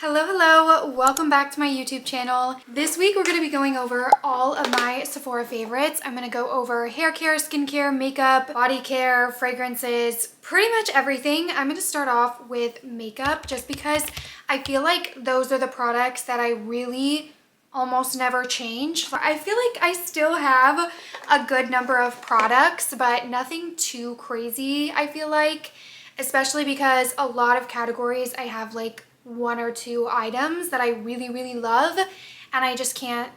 Hello, welcome back to my YouTube channel. This week we're going to be going over all of my Sephora favorites. I'm going to go over hair care, skincare, makeup, body care, fragrances, pretty much everything. I'm going to start off with makeup just because I feel like those are the products that I really almost never change. I feel like I still have a good number of products, but nothing too crazy, I feel like, especially because a lot of categories I have like one or two items that I really love, and I can't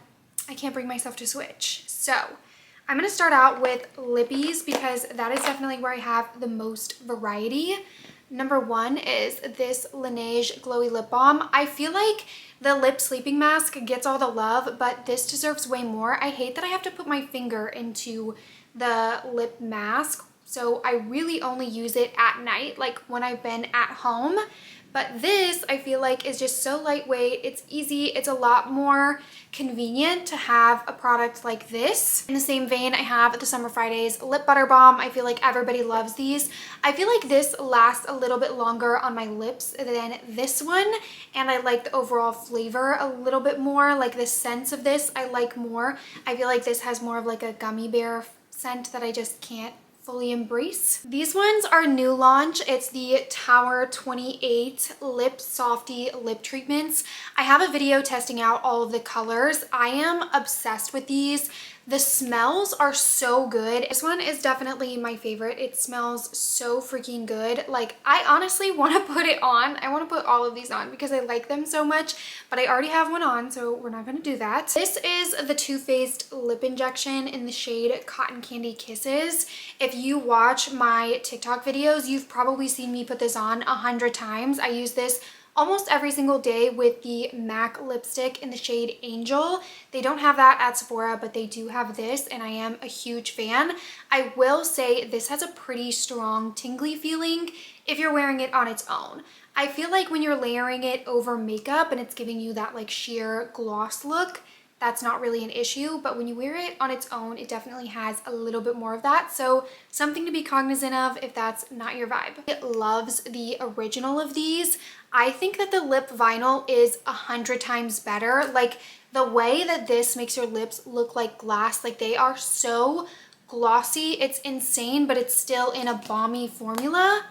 bring myself to switch. So I'm gonna start out with lippies because that is definitely where I have the most variety. Number one is this Laneige Glowy Lip Balm. I feel like the lip sleeping mask gets all the love, but this deserves way more. I hate that I have to put my finger into the lip mask, so I really only use it at night, like when I've been at home. But this, I feel like, is just so lightweight. It's easy. It's a lot more convenient to have a product like this. In the same vein, I have the Summer Fridays Lip Butter Balm. I feel like everybody loves these. I feel like this lasts a little bit longer on my lips than this one. And I like the overall flavor a little bit more. Like the sense of this, I like more. I feel like this has more of like a gummy bear scent that I just can't fully embrace. These ones are new launch. It's the Tower 28 Lip Softy Lip Treatments. I have a video testing out all of the colors. I am obsessed with these. The smells are so good. This one is definitely my favorite. It smells so freaking good. Like, I honestly want to put it on. I want to put all of these on because I like them so much, but I already have one on, so we're not going to do that. This is the Too Faced Lip Injection in the shade Cotton Candy Kisses. If you watch my TikTok videos, you've probably seen me put this on 100 times. I use this almost every single day with the MAC lipstick in the shade Angel. They don't have that at Sephora, but they do have this, and I am a huge fan. I will say this has a pretty strong tingly feeling if you're wearing it on its own. I feel like when you're layering it over makeup and it's giving you that like sheer gloss look, that's not really an issue, but when you wear it on its own, it definitely has a little bit more of that. So something to be cognizant of if that's not your vibe. It loves the original of these. I think that the lip vinyl is 100 times better. Like the way that this makes your lips look like glass, like they are so glossy. It's insane, but it's still in a balmy formula.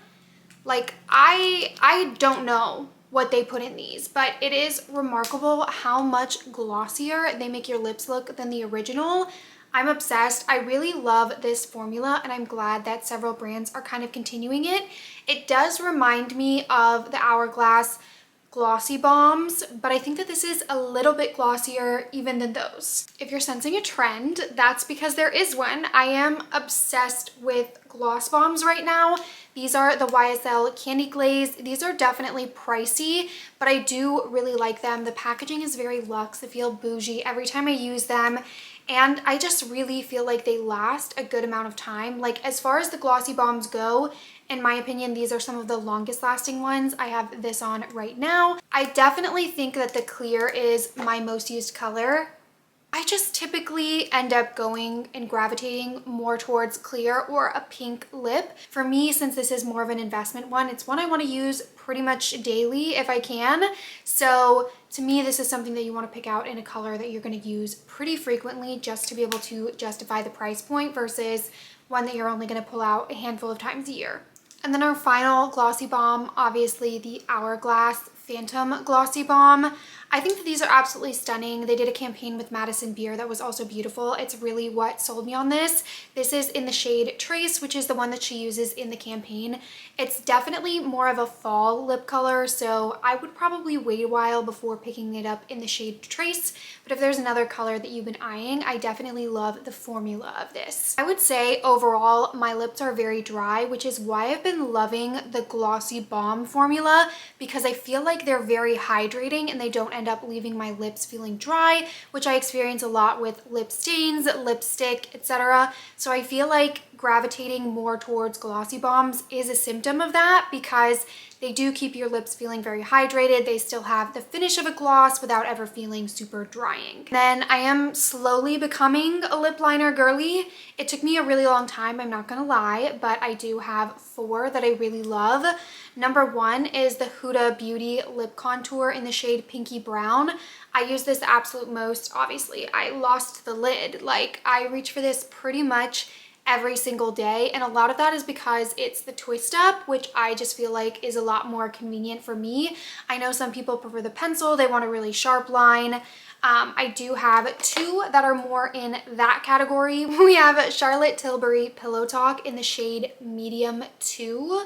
Like I don't know what they put in these, but it is remarkable how much glossier they make your lips look than the original. I'm obsessed. I really love this formula, and I'm glad that several brands are kind of continuing it. It does remind me of the Hourglass glossy bombs, but I think that this is a little bit glossier even than those. If you're sensing a trend, that's because there is one. I am obsessed with gloss bombs right now. These are the YSL Candy Glaze. These are definitely pricey, but I do really like them. The packaging is very luxe. They feel bougie every time I use them, and I just really feel like they last a good amount of time. Like as far as the glossy bombs go, in my opinion, these are some of the longest lasting ones. I have this on right now. I definitely think that the clear is my most used color. I just typically end up going and gravitating more towards clear or a pink lip. For me, since this is more of an investment one, it's one I want to use pretty much daily if I can. So to me, this is something that you want to pick out in a color that you're going to use pretty frequently just to be able to justify the price point versus one that you're only going to pull out a handful of times a year. And then our final glossy balm, obviously the Hourglass Phantom Glossy Balm. I think that these are absolutely stunning. They did a campaign with Madison Beer that was also beautiful. It's really what sold me on this. This is in the shade Trace, which is the one that she uses in the campaign. It's definitely more of a fall lip color, so I would probably wait a while before picking it up in the shade Trace. But if there's another color that you've been eyeing, I definitely love the formula of this. I would say overall, my lips are very dry, which is why I've been loving the Glossy Balm formula, because I feel like they're very hydrating and they don't end up leaving my lips feeling dry, which I experience a lot with lip stains, lipstick, etc. So I feel like gravitating more towards glossy balms is a symptom of that, because they do keep your lips feeling very hydrated. They still have the finish of a gloss without ever feeling super drying. Then I am slowly becoming a lip liner girly. It took me a really long time, I'm not gonna lie, but I do have 4 that I really love. Number 1 is the Huda Beauty Lip Contour in the shade Pinky Brown. I use this the absolute most. Obviously, I lost the lid. Like, I reach for this pretty much every single day, and a lot of that is because it's the twist up, which I just feel like is a lot more convenient for me. I know some people prefer the pencil, they want a really sharp line. I do have 2 that are more in that category. We have Charlotte Tilbury Pillow Talk in the shade Medium 2.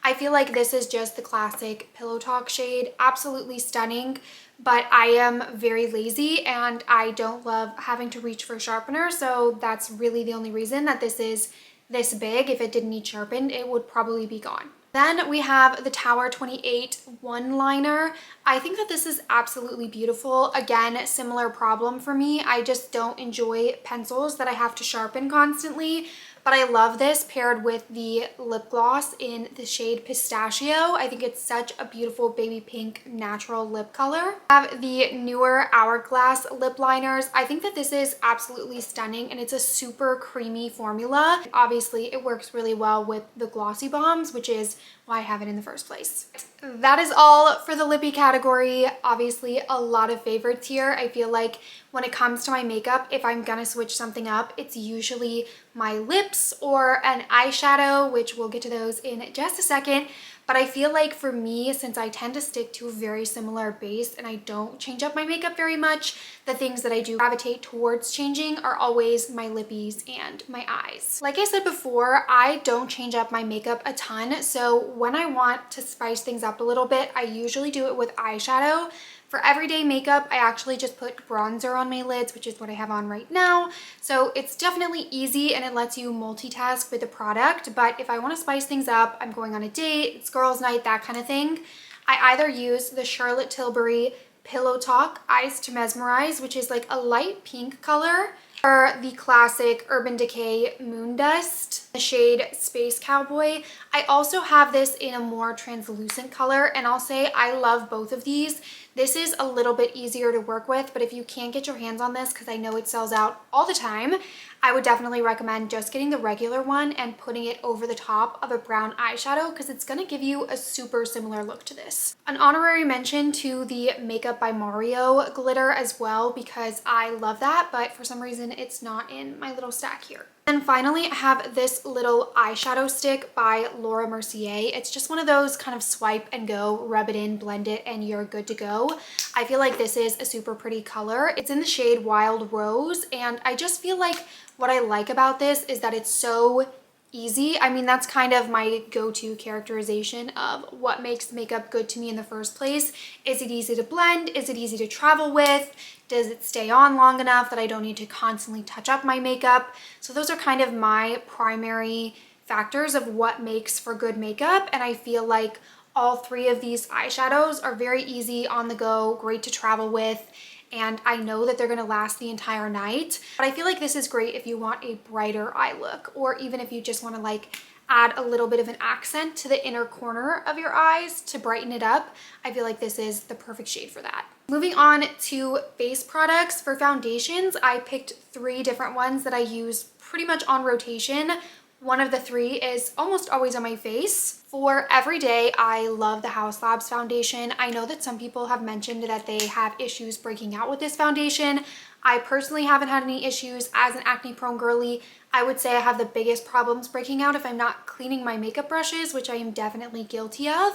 I feel like this is just the classic Pillow Talk shade. Absolutely stunning, but I am very lazy and I don't love having to reach for a sharpener, so that's really the only reason that this is this big. If it didn't need sharpened, it would probably be gone. Then we have the Tower 28 One Liner. I think that this is absolutely beautiful. Again, similar problem for me. I just don't enjoy pencils that I have to sharpen constantly. But I love this paired with the lip gloss in the shade Pistachio. I think it's such a beautiful baby pink natural lip color. I have the newer Hourglass lip liners. I think that this is absolutely stunning, and it's a super creamy formula. Obviously, it works really well with the glossy balms, which is why I have it in the first place. That is all for the lippy category. Obviously, a lot of favorites here. I feel like when it comes to my makeup, if I'm gonna switch something up, it's usually my lips or an eyeshadow, which we'll get to those in just a second. But I feel like for me, since I tend to stick to a very similar base and I don't change up my makeup very much, the things that I do gravitate towards changing are always my lippies and my eyes. Like I said before, I don't change up my makeup a ton, so when I want to spice things up a little bit, I usually do it with eyeshadow. For everyday makeup, I actually just put bronzer on my lids, which is what I have on right now. So it's definitely easy and it lets you multitask with the product. But if I want to spice things up, I'm going on a date, it's girls' night, that kind of thing, I either use the Charlotte Tilbury Pillow Talk Eyes to Mesmerize, which is like a light pink color, or the classic Urban Decay Moon Dust, the shade Space Cowboy. I also have this in a more translucent color, and I'll say I love both of these. This is a little bit easier to work with, but if you can't get your hands on this, because I know it sells out all the time, I would definitely recommend just getting the regular one and putting it over the top of a brown eyeshadow, because it's going to give you a super similar look to this. An honorary mention to the Makeup by Mario glitter as well, because I love that, but for some reason it's not in my little stack here. And finally, I have this little eyeshadow stick by Laura Mercier. It's just one of those kind of swipe and go, rub it in, blend it, and you're good to go. I feel like this is a super pretty color. It's in the shade Wild Rose, and I just feel like what I like about this is that it's so easy. I mean, that's kind of my go-to characterization of what makes makeup good to me in the first place. Is it easy to blend? Is it easy to travel with? Does it stay on long enough that I don't need to constantly touch up my makeup? So those are kind of my primary factors of what makes for good makeup, and I feel like all 3 of these eyeshadows are very easy on the go, great to travel with, and I know that they're going to last the entire night. But I feel like this is great if you want a brighter eye look, or even if you just want to like add a little bit of an accent to the inner corner of your eyes to brighten it up. I feel like this is the perfect shade for that. Moving on to face products. For foundations, I picked 3 different ones that I use pretty much on rotation. One of the 3 is almost always on my face. For everyday, I love the House Labs foundation. I know that some people have mentioned that they have issues breaking out with this foundation. I personally haven't had any issues. As an acne prone girly, I would say I have the biggest problems breaking out if I'm not cleaning my makeup brushes, which I am definitely guilty of.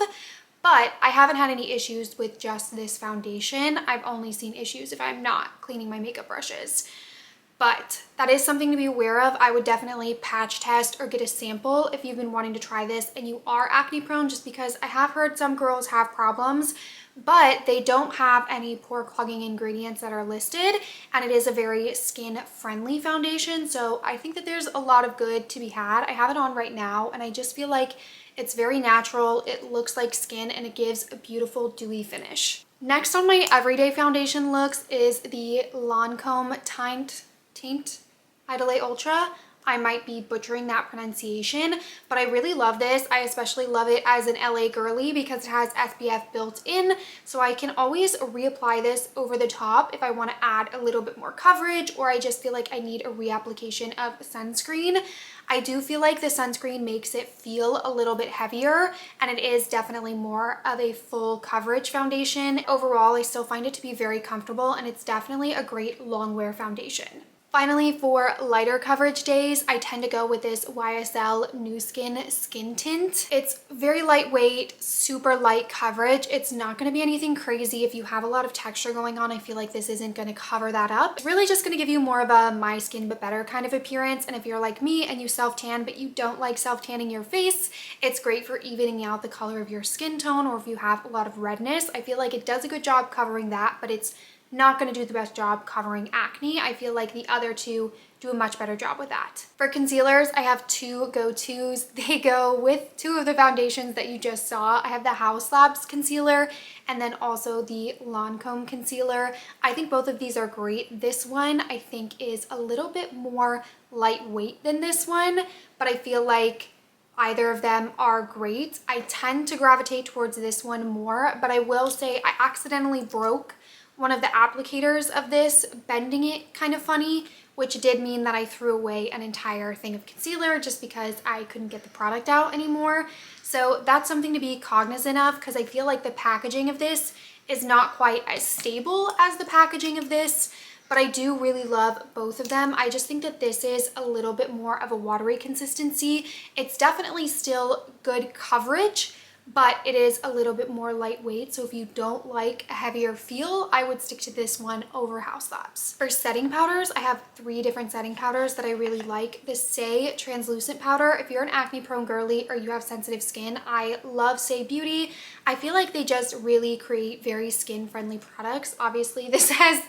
But I haven't had any issues with just this foundation. I've only seen issues if I'm not cleaning my makeup brushes. But that is something to be aware of. I would definitely patch test or get a sample if you've been wanting to try this and you are acne prone, just because I have heard some girls have problems, but they don't have any pore clogging ingredients that are listed, and it is a very skin friendly foundation. So I think that there's a lot of good to be had. I have it on right now and I just feel like it's very natural. It looks like skin and it gives a beautiful dewy finish. Next on my everyday foundation looks is the Lancome Teint Idolate Ultra. I might be butchering that pronunciation, but I really love this. I especially love it as an LA girly because it has SPF built in, so I can always reapply this over the top if I want to add a little bit more coverage, or I just feel like I need a reapplication of sunscreen. I do feel like the sunscreen makes it feel a little bit heavier, and it is definitely more of a full coverage foundation. Overall, I still find it to be very comfortable, and it's definitely a great long wear foundation. Finally, for lighter coverage days, I tend to go with this YSL New Skin Tint. It's very lightweight, super light coverage. It's not going to be anything crazy. If you have a lot of texture going on, I feel like this isn't going to cover that up. It's really just going to give you more of a my skin but better kind of appearance. And if you're like me and you self-tan but you don't like self-tanning your face, it's great for evening out the color of your skin tone, or if you have a lot of redness. I feel like it does a good job covering that, but it's not going to do the best job covering acne. I feel like the other two do a much better job with that. For concealers, I have two go-tos. They go with two of the foundations that you just saw. I have the House Labs concealer and then also the Lancome concealer. I think both of these are great. This one I think is a little bit more lightweight than this one, but I feel like either of them are great. I tend to gravitate towards this one more, but I will say I accidentally broke one of the applicators of this, bending it kind of funny, which did mean that I threw away an entire thing of concealer just because I couldn't get the product out anymore. So that's something to be cognizant of, because I feel like the packaging of this is not quite as stable as the packaging of this, but I do really love both of them. I just think that this is a little bit more of a watery consistency. It's definitely still good coverage, but it is a little bit more lightweight. So if you don't like a heavier feel, I would stick to this one over House Labs. For setting powders, I have 3 different setting powders that I really like. The Say translucent powder. If you're an acne prone girly or you have sensitive skin, I love Say Beauty. I feel like they just really create very skin friendly products. Obviously this has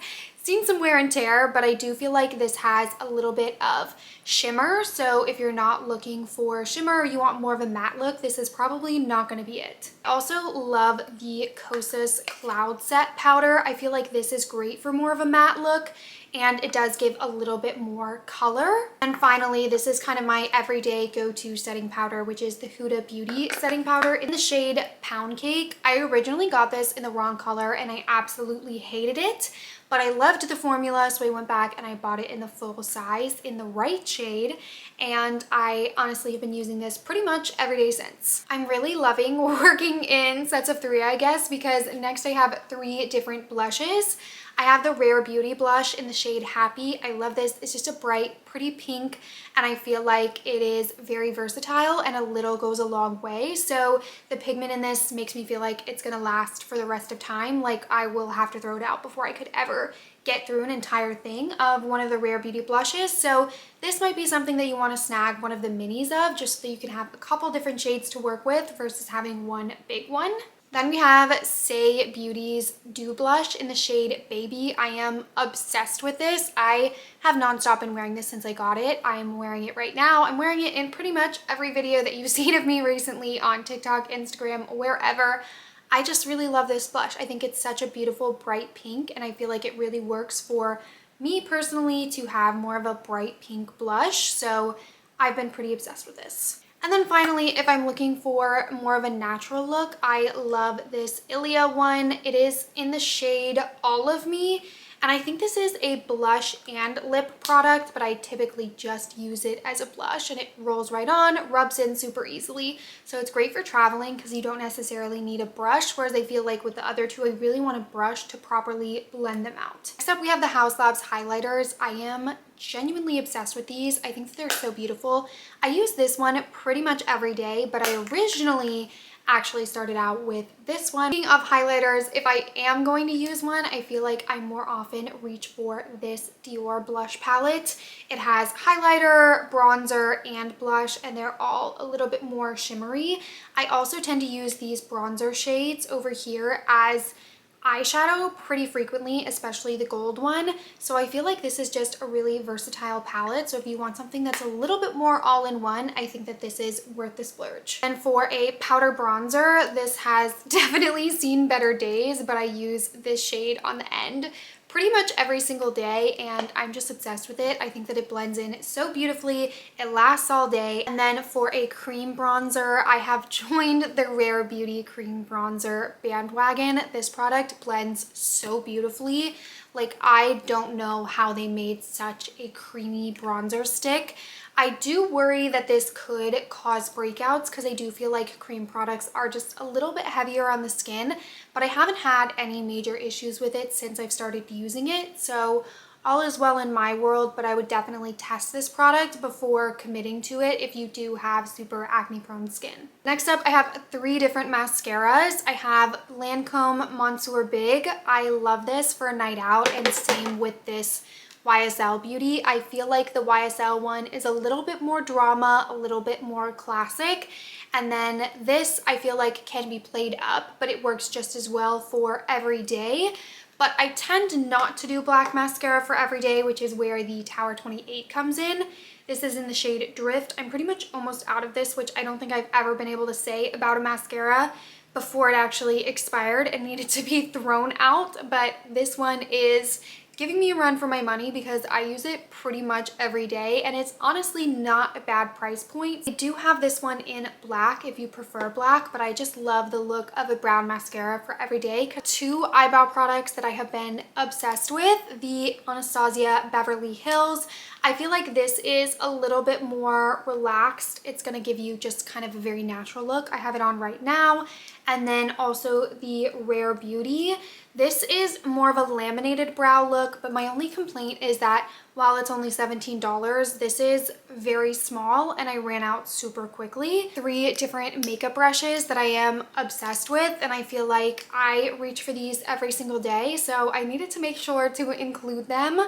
seen some wear and tear, but I do feel like this has a little bit of shimmer. So if you're not looking for shimmer or you want more of a matte look, this is probably not going to be it. I also love the Kosas Cloud Set powder. I feel like this is great for more of a matte look, and it does give a little bit more color. And finally, this is kind of my everyday go-to setting powder, which is the Huda Beauty setting powder in the shade Pound Cake. I originally got this in the wrong color and I absolutely hated it, but I loved the formula, so I went back and I bought it in the full size in the right shade, and I honestly have been using this pretty much every day since. I'm really loving working in sets of 3, I guess, because next I have 3 different blushes. I have the Rare Beauty blush in the shade Happy. I love this. It's just a bright, pretty pink, and I feel like it is very versatile and a little goes a long way. So the pigment in this makes me feel like it's gonna last for the rest of time. Like I will have to throw it out before I could ever get through an entire thing of one of the Rare Beauty blushes. So this might be something that you want to snag one of the minis of, just so you can have a couple different shades to work with versus having one big one. Then we have Say Beauty's Dew Blush in the shade Baby. I am obsessed with this. I have nonstop been wearing this since I got it. I am wearing it right now. I'm wearing it in pretty much every video that you've seen of me recently on TikTok, Instagram, wherever. I just really love this blush. I think it's such a beautiful bright pink, and I feel like it really works for me personally to have more of a bright pink blush. So I've been pretty obsessed with this. And then finally, if I'm looking for more of a natural look, I love this Ilia one. It is in the shade Olive Me, and I think this is a blush and lip product, but I typically just use it as a blush, and it rolls right on, rubs in super easily. So it's great for traveling because you don't necessarily need a brush, whereas I feel like with the other two, I really want a brush to properly blend them out. Next up, we have the House Labs highlighters. I am genuinely obsessed with these. I think that they're so beautiful. I use this one pretty much every day, but I originally actually started out with this one. Speaking of highlighters, if I am going to use one, I feel like I more often reach for this Dior blush palette. It has highlighter, bronzer, and blush, and they're all a little bit more shimmery. I also tend to use these bronzer shades over here as eyeshadow pretty frequently, especially the gold one. So I feel like this is just a really versatile palette. So if you want something that's a little bit more all-in-one, I think that this is worth the splurge. And for a powder bronzer, this has definitely seen better days, but I use this shade on the end pretty much every single day, and I'm just obsessed with it. I think that it blends in so beautifully. It lasts all day. And then for a cream bronzer, I have joined the Rare Beauty cream bronzer bandwagon. This product blends so beautifully. Like, I don't know how they made such a creamy bronzer stick. I do worry that this could cause breakouts because I do feel like cream products are just a little bit heavier on the skin, but I haven't had any major issues with it since I've started using it. So all is well in my world, but I would definitely test this product before committing to it if you do have super acne prone skin. Next up, I have 3 different mascaras. I have Lancome Monsieur Big. I love this for a night out, and same with this YSL Beauty. I feel like the YSL one is a little bit more drama, a little bit more classic. And then this I feel like can be played up, but it works just as well for every day. But I tend not to do black mascara for every day, which is where the Tower 28 comes in. This is in the shade Drift. I'm pretty much almost out of this, which I don't think I've ever been able to say about a mascara before it actually expired and needed to be thrown out. But this one is giving me a run for my money because I use it pretty much every day, and it's honestly not a bad price point. I do have this one in black if you prefer black, but I just love the look of a brown mascara for every day. 2 eyebrow products that I have been obsessed with, the Anastasia Beverly Hills. I feel like this is a little bit more relaxed. It's going to give you just kind of a very natural look. I have it on right now. And then also the Rare Beauty. This is more of a laminated brow look, but my only complaint is that while it's only $17, this is very small and I ran out super quickly. 3 different makeup brushes that I am obsessed with, and I feel like I reach for these every single day, so I needed to make sure to include them.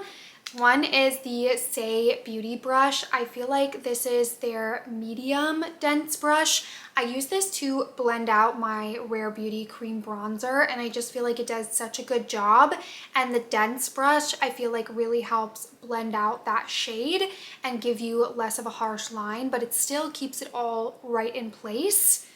One is the Say Beauty brush. I feel like this is their medium dense brush. I use this to blend out my Rare Beauty cream bronzer, and I just feel like it does such a good job. And the dense brush I feel like really helps blend out that shade and give you less of a harsh line, but it still keeps it all right in place.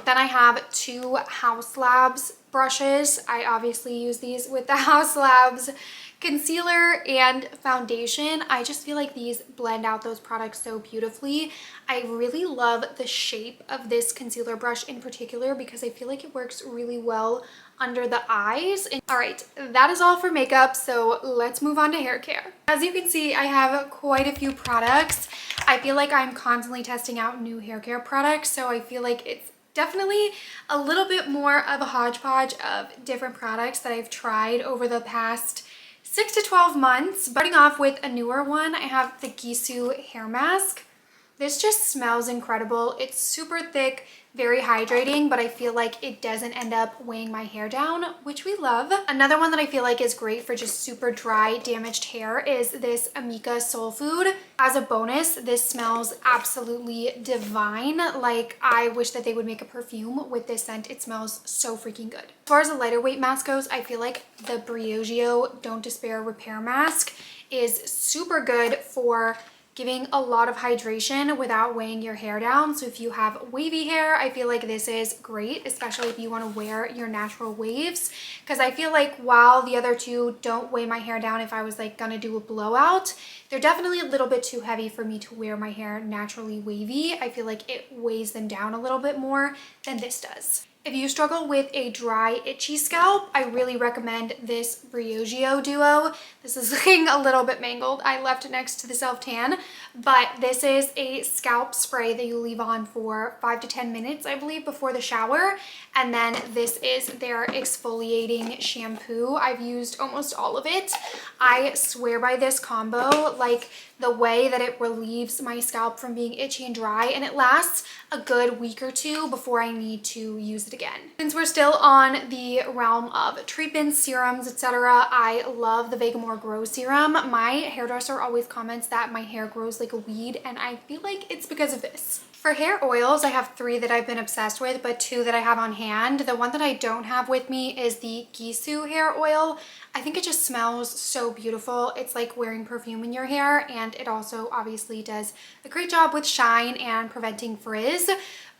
Then I have 2 Haus Labs brushes. I obviously use these with the Haus Labs concealer and foundation. I just feel like these blend out those products so beautifully. I really love the shape of this concealer brush in particular because I feel like it works really well under the eyes. And all right, that is all for makeup, so let's move on to hair care. As you can see, I have quite a few products. I feel like I'm constantly testing out new hair care products, so I feel like it's definitely a little bit more of a hodgepodge of different products that I've tried over the past 6 to 12 months. Starting off with a newer one, I have the Gisou hair mask. This just smells incredible. It's super thick, very hydrating, but I feel like it doesn't end up weighing my hair down, which we love. Another one that I feel like is great for just super dry, damaged hair is this Amika Soul Food. As a bonus, this smells absolutely divine. Like, I wish that they would make a perfume with this scent. It smells so freaking good. As far as a lighter weight mask goes, I feel like the Briogeo Don't Despair Repair Mask is super good for giving a lot of hydration without weighing your hair down. So if you have wavy hair, I feel like this is great, especially if you want to wear your natural waves. Because I feel like while the other 2 don't weigh my hair down if I was like gonna do a blowout, they're definitely a little bit too heavy for me to wear my hair naturally wavy. I feel like it weighs them down a little bit more than this does. If you struggle with a dry, itchy scalp, I really recommend this Briogeo Duo. This is looking a little bit mangled. I left it next to the self tan, but this is a scalp spray that you leave on for 5 to 10 minutes, I believe, before the shower. And then this is their exfoliating shampoo. I've used almost all of it. I swear by this combo, like the way that it relieves my scalp from being itchy and dry, and it lasts a good week or 2 before I need to use it again. Since we're still on the realm of treatments, serums, etc., I love the Vegamore Grow Serum. My hairdresser always comments that my hair grows like a weed, and I feel like it's because of this. For hair oils, I have 3 that I've been obsessed with, but 2 that I have on hand. The one that I don't have with me is the Gisou hair oil. I think it just smells so beautiful. It's like wearing perfume in your hair, and it also obviously does a great job with shine and preventing frizz.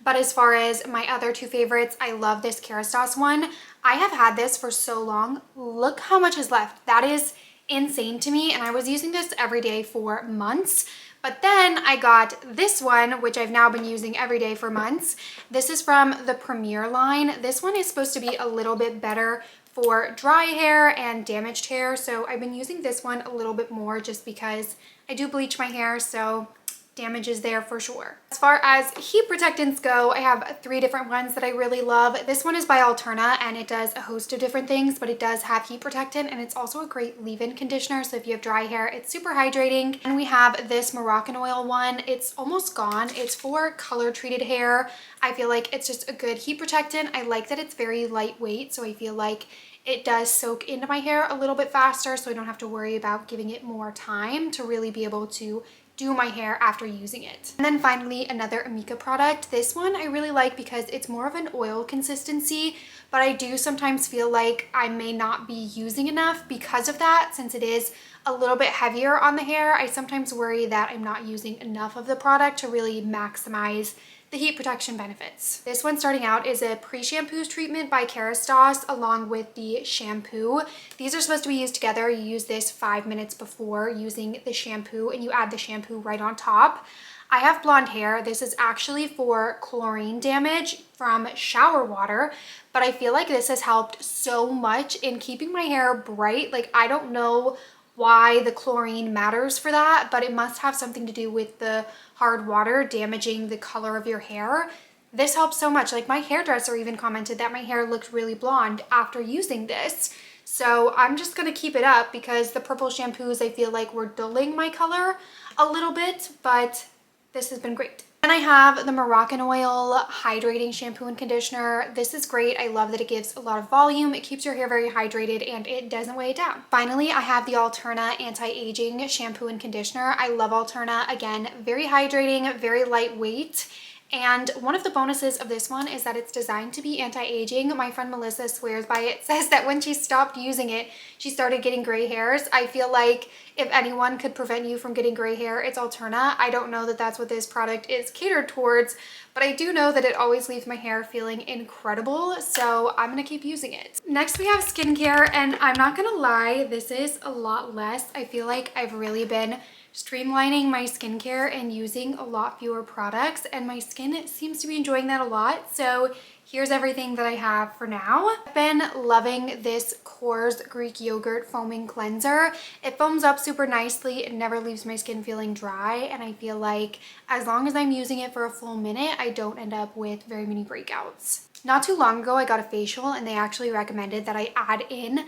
But as far as my other 2 favorites, I love this Kerastase one. I have had this for so long. Look how much is left. That is insane to me, and I was using this every day for months. But then I got this one, which I've now been using every day for months. This is from the Premier line. This one is supposed to be a little bit better for dry hair and damaged hair. So I've been using this one a little bit more just because I do bleach my hair, so damage is there for sure. As far as heat protectants go, I have 3 different ones that I really love. This one is by Alterna and it does a host of different things, but it does have heat protectant and it's also a great leave-in conditioner. So if you have dry hair, it's super hydrating. And we have this Moroccan oil one. It's almost gone. It's for color treated hair. I feel like it's just a good heat protectant. I like that it's very lightweight, so I feel like it does soak into my hair a little bit faster, so I don't have to worry about giving it more time to really be able to do my hair after using it. And then finally, another Amika product. This one I really like because it's more of an oil consistency, but I do sometimes feel like I may not be using enough because of that. Since it is a little bit heavier on the hair, I sometimes worry that I'm not using enough of the product to really maximize the heat protection benefits. This one starting out is a pre-shampoo treatment by Kerastase along with the shampoo. These are supposed to be used together. You use this 5 minutes before using the shampoo and you add the shampoo right on top. I have blonde hair. This is actually for chlorine damage from shower water, but I feel like this has helped so much in keeping my hair bright. Like, I don't know why the chlorine matters for that, but it must have something to do with the hard water damaging the color of your hair. This helps so much. Like, my hairdresser even commented that my hair looked really blonde after using this. So I'm just gonna keep it up because the purple shampoos I feel like were dulling my color a little bit, but this has been great. And I have the Moroccan Oil Hydrating Shampoo and Conditioner. This is great. I love that it gives a lot of volume. It keeps your hair very hydrated and it doesn't weigh it down. Finally, I have the Alterna Anti-Aging Shampoo and Conditioner. I love Alterna. Again, very hydrating, very lightweight. And one of the bonuses of this one is that it's designed to be anti-aging. My friend Melissa swears by it, says that when she stopped using it, she started getting gray hairs. I feel like if anyone could prevent you from getting gray hair, it's Alterna. I don't know that that's what this product is catered towards, but I do know that it always leaves my hair feeling incredible, so I'm gonna keep using it. Next we have skincare, and I'm not gonna lie, this is a lot less. I feel like I've really been streamlining my skincare and using a lot fewer products, and my skin seems to be enjoying that a lot. So here's everything that I have for now. I've been loving this Core's Greek Yogurt Foaming Cleanser. It foams up super nicely. It never leaves my skin feeling dry, and I feel like as long as I'm using it for a full minute, I don't end up with very many breakouts. Not too long ago, I got a facial and they actually recommended that I add in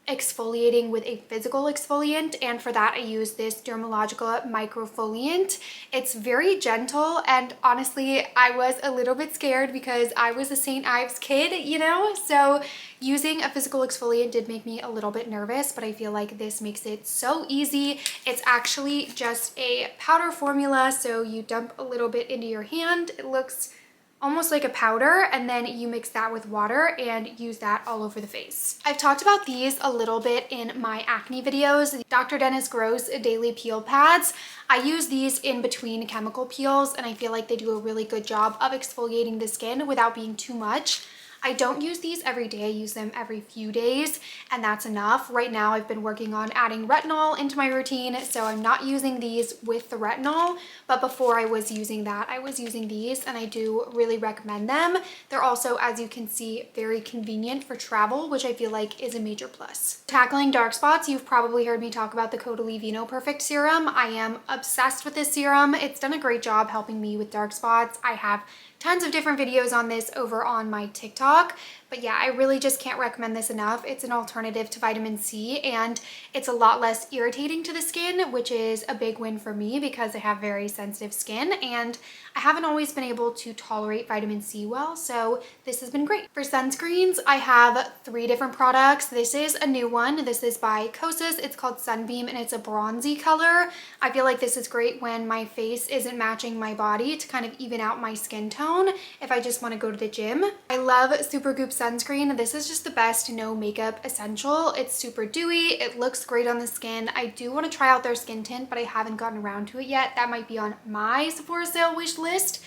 exfoliating with a physical exfoliant, and for that I use this Dermalogica microfoliant. It's very gentle, and honestly I was a little bit scared because I was a St. Ives kid, you know, so using a physical exfoliant did make me a little bit nervous, but I feel like this makes it so easy. It's actually just a powder formula, so you dump a little bit into your hand. It looks almost like a powder, and then you mix that with water and use that all over the face. I've talked about these a little bit in my acne videos. Dr. Dennis Gross Daily Peel Pads. I use these in between chemical peels, and I feel like they do a really good job of exfoliating the skin without being too much. I don't use these every day. I use them every few days, and that's enough. Right now I've been working on adding retinol into my routine, so I'm not using these with the retinol, but before I was using that, I was using these, and I do really recommend them. They're also, as you can see, very convenient for travel, which I feel like is a major plus. Tackling dark spots, you've probably heard me talk about the Caudalie Vino Perfect Serum. I am obsessed with this serum. It's done a great job helping me with dark spots. I have tons of different videos on this over on my TikTok, but yeah, I really just can't recommend this enough. It's an alternative to vitamin C, and it's a lot less irritating to the skin, which is a big win for me because I have very sensitive skin and I haven't always been able to tolerate vitamin C well, so this has been great. For sunscreens, I have 3 different products. This is a new one. This is by Kosas. It's called Sunbeam, and it's a bronzy color. I feel like this is great when my face isn't matching my body to kind of even out my skin tone if I just want to go to the gym. I love Supergoop sunscreen. This is just the best no makeup essential. It's super dewy. It looks great on the skin. I do want to try out their skin tint, but I haven't gotten around to it yet. That might be on my Sephora sale wish list.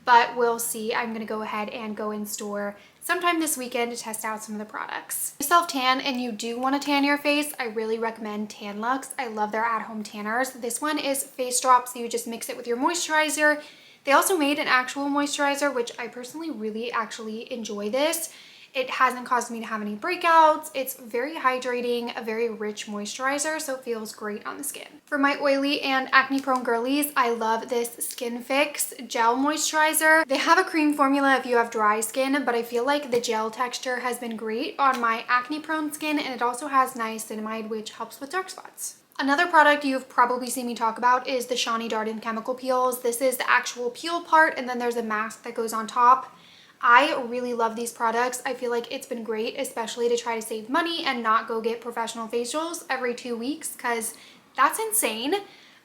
but we'll see. I'm gonna go ahead and go in store sometime this weekend to test out some of the products. If you self-tan and you do want to tan your face, I really recommend Tanlux. I love their at-home tanners. This one is face drops, so you just mix it with your moisturizer. They also made an actual moisturizer, which I personally really actually enjoy this. It hasn't caused me to have any breakouts. It's very hydrating, a very rich moisturizer, so it feels great on the skin. For my oily and acne prone girlies, I love this Skin Fix gel moisturizer. They have a cream formula if you have dry skin, but I feel like the gel texture has been great on my acne prone skin, and it also has niacinamide, which helps with dark spots. Another product you've probably seen me talk about is the Shani Darden chemical peels. This is the actual peel part, and then there's a mask that goes on top. I really love these products. I feel like it's been great, especially to try to save money and not go get professional facials every 2 weeks, because that's insane.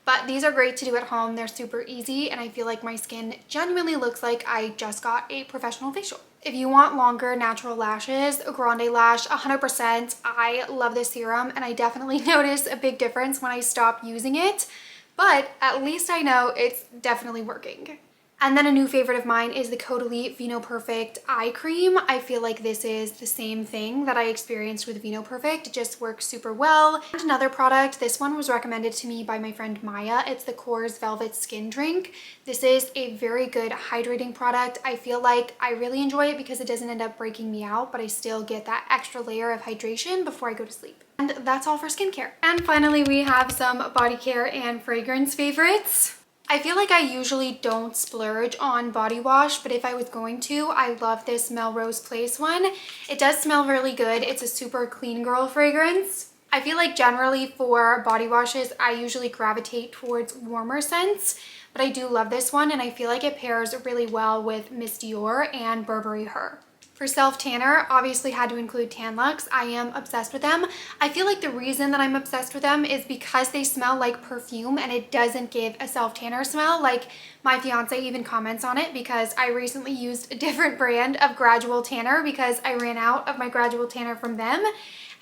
But these are great to do at home. They're super easy, and I feel like my skin genuinely looks like I just got a professional facial. If you want longer natural lashes, Grande Lash 100%. I love this serum, and I definitely notice a big difference when I stop using it, but at least I know it's definitely working. And then a new favorite of mine is the Caudalie Vino Perfect Eye Cream. I feel like this is the same thing that I experienced with Vino Perfect. It just works super well. And another product, this one was recommended to me by my friend Maya. It's the Kors Velvet Skin Drink. This is a very good hydrating product. I feel like I really enjoy it because it doesn't end up breaking me out, but I still get that extra layer of hydration before I go to sleep. And that's all for skincare. And finally, we have some body care and fragrance favorites. I feel like I usually don't splurge on body wash, but if I was going to, I love this Melrose Place one. It does smell really good. It's a super clean girl fragrance. I feel like generally for body washes, I usually gravitate towards warmer scents, but I do love this one, and I feel like it pairs really well with Miss Dior and Burberry Her. For self-tanner, obviously had to include Tanlux. I am obsessed with them. I feel like the reason that I'm obsessed with them is because they smell like perfume and it doesn't give a self-tanner smell. Like, my fiance even comments on it because I recently used a different brand of gradual tanner because I ran out of my gradual tanner from them.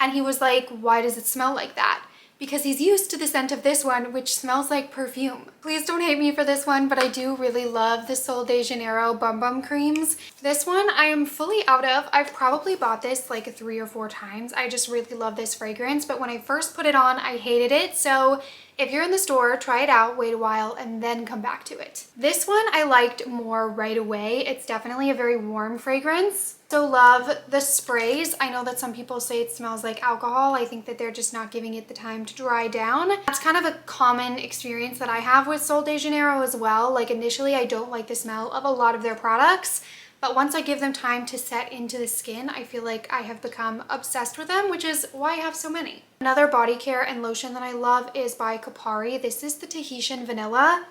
And he was like, why does it smell like that? Because he's used to the scent of this one, which smells like perfume. Please don't hate me for this one, but I do really love the Sol de Janeiro Bum Bum Creams. This one I am fully out of. I've probably bought this like 3 or 4 times. I just really love this fragrance, but when I first put it on, I hated it. So if you're in the store, try it out, wait a while, and then come back to it. This one I liked more right away. It's definitely a very warm fragrance. So love the sprays. I know that some people say it smells like alcohol. I think that they're just not giving it the time to dry down. That's kind of a common experience that I have with Sol de Janeiro as well. Like, initially I don't like the smell of a lot of their products, but once I give them time to set into the skin, I feel like I have become obsessed with them, which is why I have so many. Another body care and lotion that I love is by Kopari. This is the Tahitian Vanilla.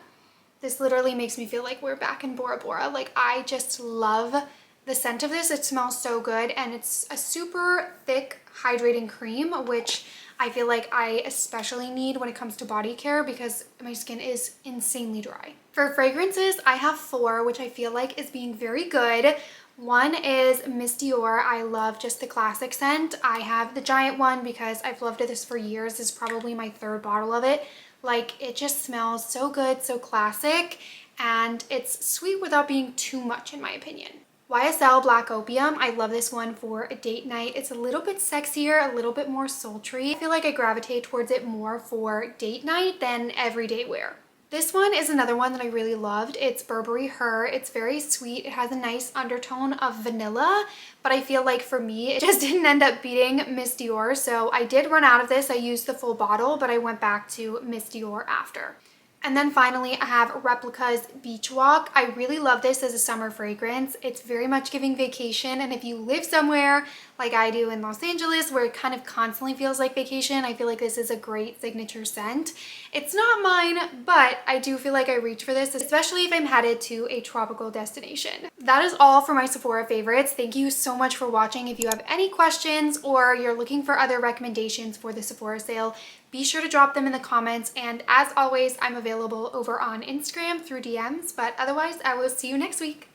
This literally makes me feel like we're back in Bora Bora. Like, I just love the scent of this. It smells so good, and it's a super thick hydrating cream, which I feel like I especially need when it comes to body care because my skin is insanely dry. For fragrances, I have 4, which I feel like is being very good. One is Miss Dior. I love just the classic scent. I have the giant one because I've loved this for years. This is probably my 3rd bottle of it. Like, it just smells so good, so classic, and it's sweet without being too much in my opinion. YSL Black Opium, I love this one for a date night. It's a little bit sexier, a little bit more sultry. I feel like I gravitate towards it more for date night than everyday wear. This one is another one that I really loved. It's Burberry Her. It's very sweet. It has a nice undertone of vanilla, but I feel like for me, it just didn't end up beating Miss Dior. So I did run out of this. I used the full bottle, but I went back to Miss Dior after. And then finally, I have Replica's Beach Walk. I really love this as a summer fragrance. It's very much giving vacation, and if you live somewhere like I do in Los Angeles where it kind of constantly feels like vacation, I feel like this is a great signature scent. It's not mine, but I do feel like I reach for this, especially if I'm headed to a tropical destination. That is all for my Sephora favorites. Thank you so much for watching. If you have any questions or you're looking for other recommendations for the Sephora sale, be sure to drop them in the comments, and as always, I'm available over on Instagram through DMs, but otherwise I will see you next week.